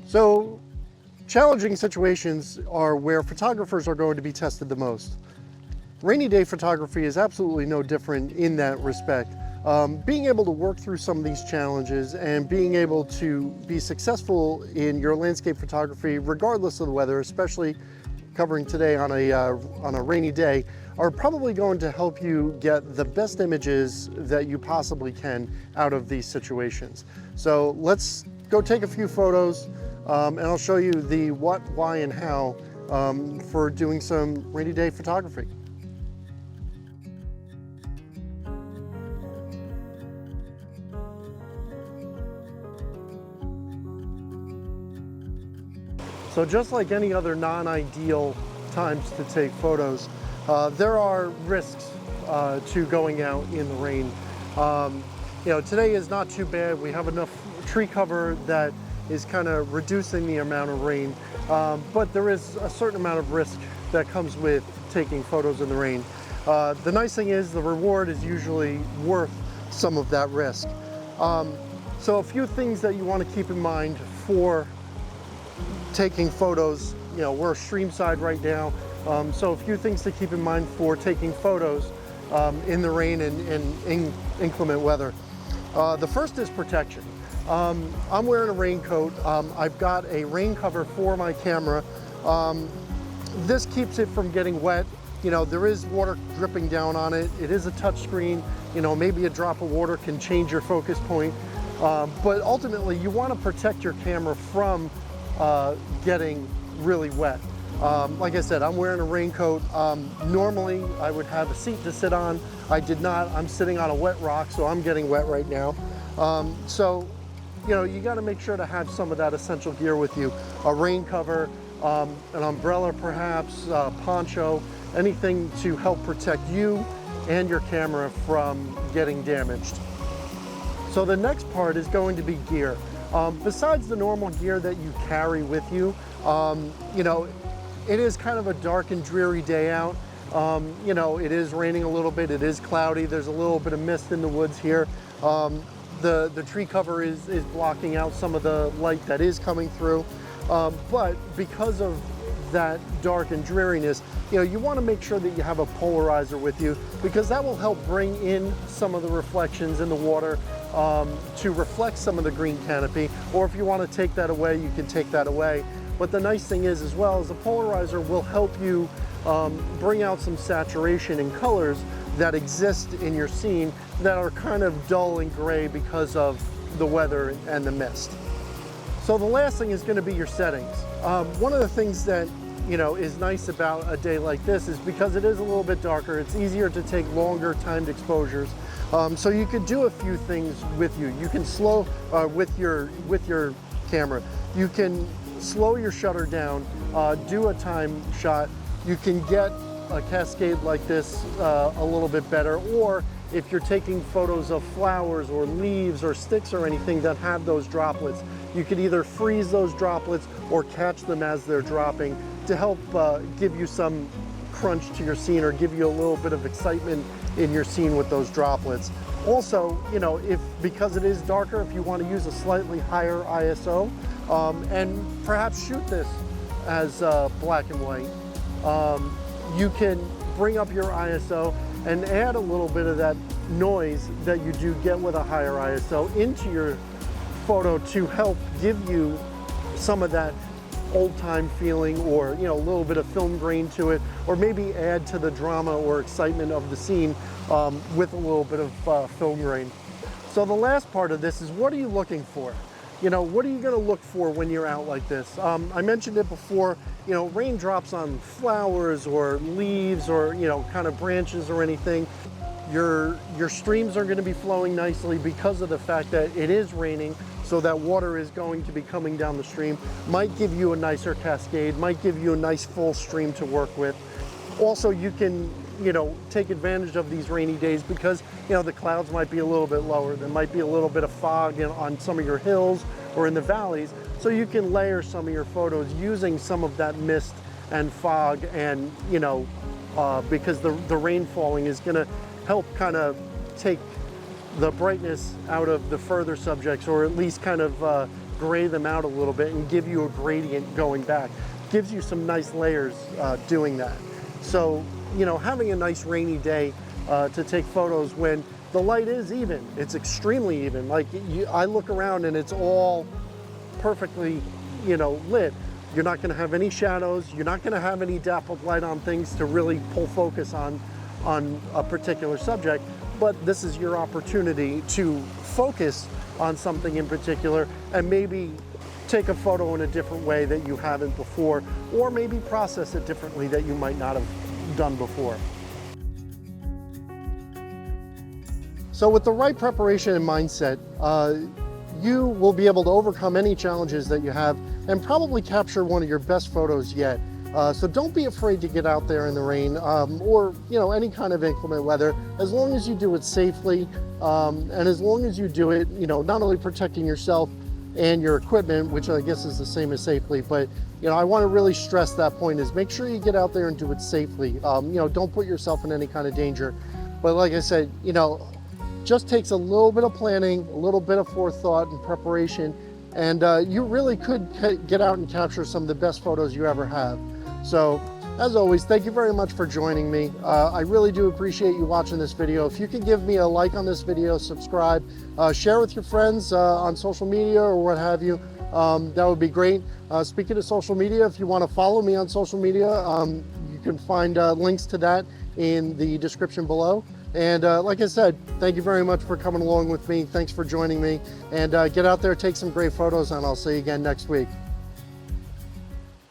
So challenging situations are where photographers are going to be tested the most. Rainy day photography is absolutely no different in that respect. Being able to work through some of these challenges and being able to be successful in your landscape photography, regardless of the weather, especially covering today on a rainy day, are probably going to help you get the best images that you possibly can out of these situations. So let's go take a few photos and I'll show you the what, why, and how for doing some rainy day photography. So just like any other non-ideal times to take photos, there are risks to going out in the rain. Today is not too bad. We have enough tree cover that is kind of reducing the amount of rain, but there is a certain amount of risk that comes with taking photos in the rain. The nice thing is the reward is usually worth some of that risk. So a few things that you want to keep in mind for taking photos. We're streamside right now, so a few things to keep in mind for taking photos in the rain and inclement weather. The first is protection. I'm wearing a raincoat. I've got a rain cover for my camera. This keeps it from getting wet. There is water dripping down on it. It is a touch screen. Maybe a drop of water can change your focus point. But ultimately, you want to protect your camera from getting really wet. Like I said, I'm wearing a raincoat. Normally I would have a seat to sit on. I did not. I'm sitting on a wet rock, so I'm getting wet right now. You got to make sure to have some of that essential gear with you. A rain cover, an umbrella perhaps, poncho, anything to help protect you and your camera from getting damaged. So the next part is going to be gear. Besides the normal gear that you carry with you, it is kind of a dark and dreary day out. It is raining a little bit, it is cloudy, there's a little bit of mist in the woods here. The tree cover is blocking out some of the light that is coming through. But because of that dark and dreariness, you want to make sure that you have a polarizer with you, because that will help bring in some of the reflections in the water to reflect some of the green canopy. Or if you want to take that away, you can take that away. But the nice thing is, as well, is the polarizer will help you bring out some saturation in colors that exist in your scene that are kind of dull and gray because of the weather and the mist. So the last thing is going to be your settings. One of the things that is nice about a day like this is because it is a little bit darker, it's easier to take longer timed exposures. So you could do a few things with you. You can slow with your camera. You can slow your shutter down, do a time shot. You can get a cascade like this a little bit better, or if you're taking photos of flowers or leaves or sticks or anything that have those droplets, you could either freeze those droplets or catch them as they're dropping to help give you some crunch to your scene or give you a little bit of excitement in your scene with those droplets. Also, because it is darker, if you want to use a slightly higher ISO and perhaps shoot this as black and white, you can bring up your ISO and add a little bit of that noise that you do get with a higher ISO into your photo to help give you some of that old-time feeling, or a little bit of film grain to it, or maybe add to the drama or excitement of the scene with a little bit of film grain. So the last part of this is, what are you looking for? What are you going to look for when you're out like this? I mentioned it before, raindrops on flowers or leaves or, kind of branches or anything. Your streams are going to be flowing nicely because of the fact that it is raining, so that water is going to be coming down the stream. Might give you a nicer cascade, might give you a nice full stream to work with. Also, you can take advantage of these rainy days because the clouds might be a little bit lower. There might be a little bit of fog on some of your hills or in the valleys, so you can layer some of your photos using some of that mist and fog, and because the rain falling is going to help kind of take the brightness out of the further subjects, or at least kind of gray them out a little bit and give you a gradient going back. Gives you some nice layers doing that. So, you know, having a nice rainy day to take photos when the light is even, it's extremely even. Like I look around and it's all perfectly, you know, lit. You're not going to have any shadows. You're not going to have any dappled light on things to really pull focus on a particular subject. But this is your opportunity to focus on something in particular and maybe take a photo in a different way that you haven't before, or maybe process it differently that you might not have done before. So with the right preparation and mindset, you will be able to overcome any challenges that you have and probably capture one of your best photos yet. So don't be afraid to get out there in the rain or, you know, any kind of inclement weather, as long as you do it safely and as long as you do it, you know, not only protecting yourself and your equipment, which I guess is the same as safely, but, you know, I want to really stress that point is make sure you get out there and do it safely. You know, don't put yourself in any kind of danger. But like I said, you know, just takes a little bit of planning, a little bit of forethought and preparation, and you really could get out and capture some of the best photos you ever have. So, as always, thank you very much for joining me. I really do appreciate you watching this video. If you could give me a like on this video, subscribe, share with your friends on social media or what have you, that would be great. Speaking of social media, if you want to follow me on social media, you can find links to that in the description below. And like I said, thank you very much for coming along with me. Thanks for joining me. And get out there, take some great photos, and I'll see you again next week.